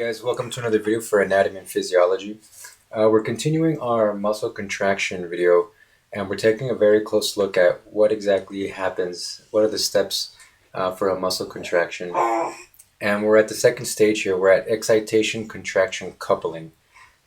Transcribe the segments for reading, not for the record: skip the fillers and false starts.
Guys, welcome to another video for anatomy and physiology. We're continuing our muscle contraction video, and we're taking a very close look at what exactly happens, what are the steps for a muscle contraction. And we're at the second stage here. We're at excitation contraction coupling.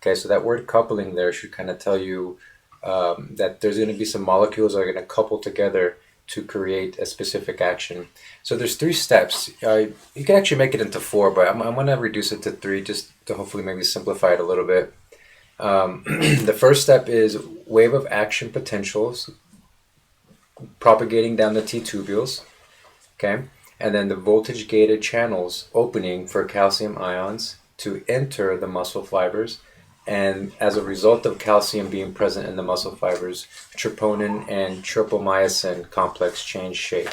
Okay, so that word coupling there should kind of tell you that there's going to be some molecules that are going to couple together to create a specific action. So there's three steps. You can actually make it into four, but I'm going to reduce it to three just to hopefully maybe simplify it a little bit. The first step is wave of action potentials propagating down the T-tubules, okay? And then the voltage-gated channels opening for calcium ions to enter the muscle fibers. And as a result of calcium being present in the muscle fibers, troponin and tropomyosin complex change shape.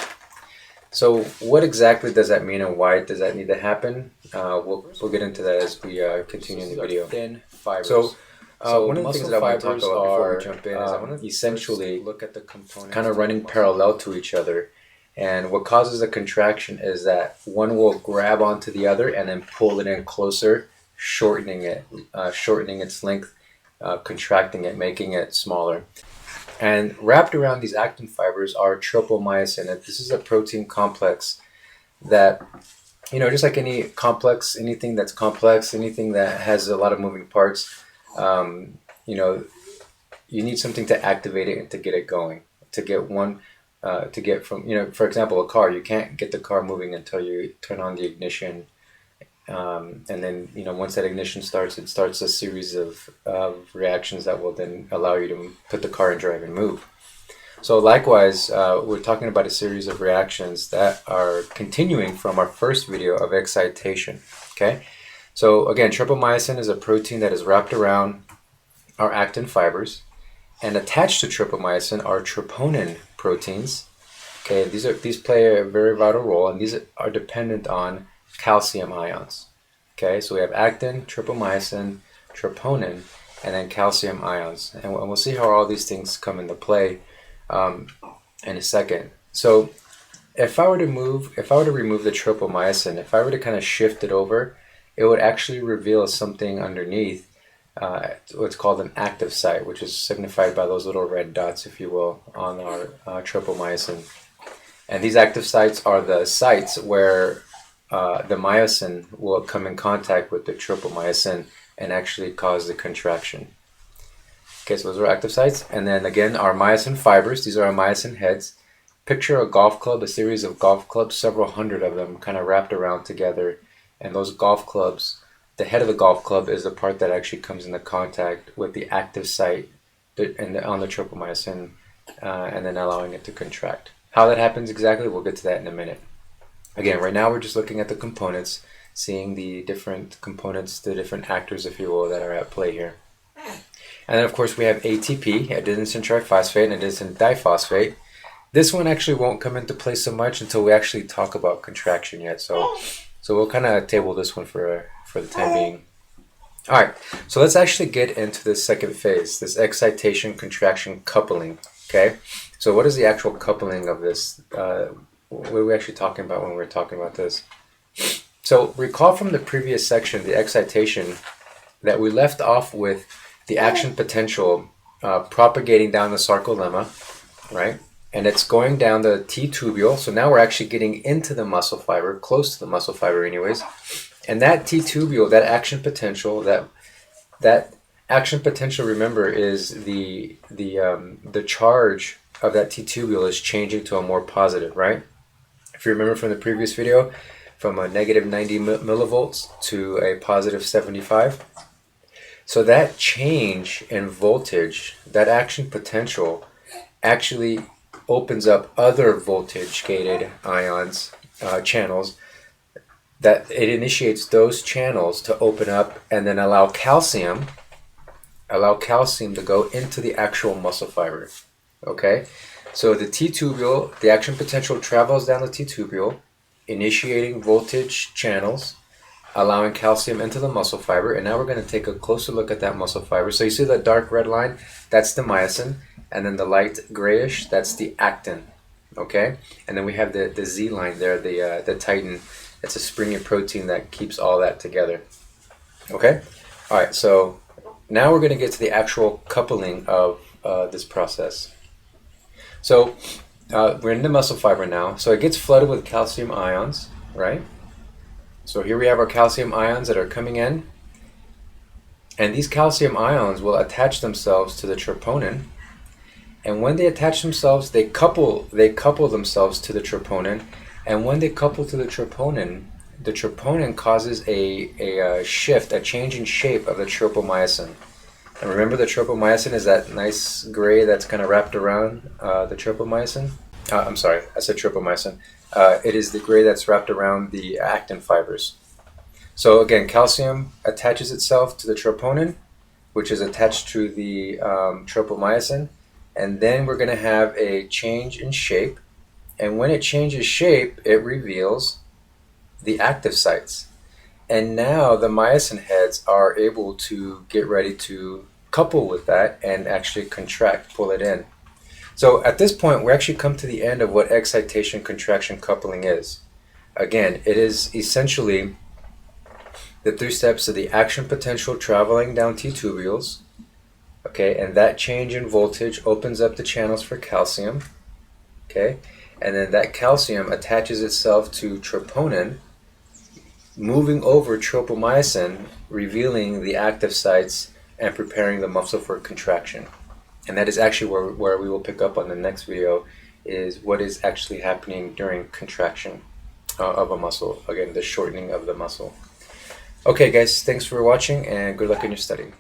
So what exactly does that mean and why does that need to happen? We'll get into that as we continue in the video. Thin fibers. So one of the things that I want to talk about before we jump in is I want to essentially look at the components kind of running parallel to each other. And what causes a contraction is that one will grab onto the other and then pull it in closer, shortening its length, contracting it, making it smaller. And wrapped around these actin fibers are tropomyosin. And this is a protein complex that, just like any complex, anything that's complex, anything that has a lot of moving parts, you need something to activate it and to get it going, to get from, for example, a car. You can't get the car moving until you turn on the ignition. And then, once that ignition starts, it starts a series of reactions that will then allow you to put the car in drive and move. So likewise, we're talking about a series of reactions that are continuing from our first video of excitation, okay? So again, tropomyosin is a protein that is wrapped around our actin fibers, and attached to tropomyosin are troponin proteins, okay? These play a very vital role, and these are dependent on calcium ions. Okay, so we have actin, tropomyosin, troponin, and then calcium ions, and we'll see how all these things come into play in a second. So if I were to remove the tropomyosin, if I were to kind of shift it over, it would actually reveal something underneath, what's called an active site, which is signified by those little red dots, if you will, on our tropomyosin. And these active sites are the sites where the myosin will come in contact with the tropomyosin and actually cause the contraction. Okay, so those are active sites. And then again, our myosin fibers, these are our myosin heads. Picture a golf club, a series of golf clubs, several hundred of them kind of wrapped around together. And those golf clubs, the head of the golf club is the part that actually comes into contact with the active site on the tropomyosin and then allowing it to contract. How that happens exactly, we'll get to that in a minute. Again, right now we're just looking at the components, seeing the different components, the different actors, if you will, that are at play here. And then, of course, we have ATP, adenosine triphosphate, and adenosine diphosphate. This one actually won't come into play so much until we actually talk about contraction yet. So we'll kind of table this one for the time being. All right, so let's actually get into the second phase, this excitation contraction coupling. Okay, so what is the actual coupling of this? What are we actually talking about when we're talking about this? So recall from the previous section, the excitation, that we left off with the action potential propagating down the sarcolemma, right? And it's going down the T-tubule. So now we're actually getting into the muscle fiber, close to the muscle fiber anyways. And that T-tubule, that action potential, that action potential, remember, is the charge of that T-tubule is changing to a more positive, right? If you remember from the previous video, from a negative 90 millivolts to a positive 75. So that change in voltage, that action potential, actually opens up other voltage-gated ions, channels, that it initiates those channels to open up and then allow calcium to go into the actual muscle fiber, okay? So the T-tubule, the action potential travels down the T-tubule, initiating voltage channels, allowing calcium into the muscle fiber. And now we're going to take a closer look at that muscle fiber. So you see the dark red line? That's the myosin. And then the light grayish, that's the actin. Okay? And then we have the Z line there, the titin. It's a springy protein that keeps all that together. Okay? All right, so now we're going to get to the actual coupling of this process. So we're in the muscle fiber now. So it gets flooded with calcium ions, right? So here we have our calcium ions that are coming in. And these calcium ions will attach themselves to the troponin. And when they attach themselves, they couple themselves to the troponin. And when they couple to the troponin causes a shift, a change in shape of the tropomyosin. And remember, the tropomyosin is that nice gray that's kind of wrapped around the tropomyosin. I'm sorry, I said tropomyosin. It is the gray that's wrapped around the actin fibers. So again, calcium attaches itself to the troponin, which is attached to the tropomyosin, and then we're going to have a change in shape. And when it changes shape, it reveals the active sites. And now the myosin heads are able to get ready to couple with that and actually contract, pull it in. So at this point, we actually come to the end of what excitation contraction coupling is. Again, it is essentially the 3 steps of the action potential traveling down T tubules, okay, and that change in voltage opens up the channels for calcium, okay, and then that calcium attaches itself to troponin, moving over tropomyosin, revealing the active sites and preparing the muscle for contraction. And that is actually where we will pick up on the next video, is what is actually happening during contraction of a muscle, again, the shortening of the muscle. Okay guys, thanks for watching and good luck in your study.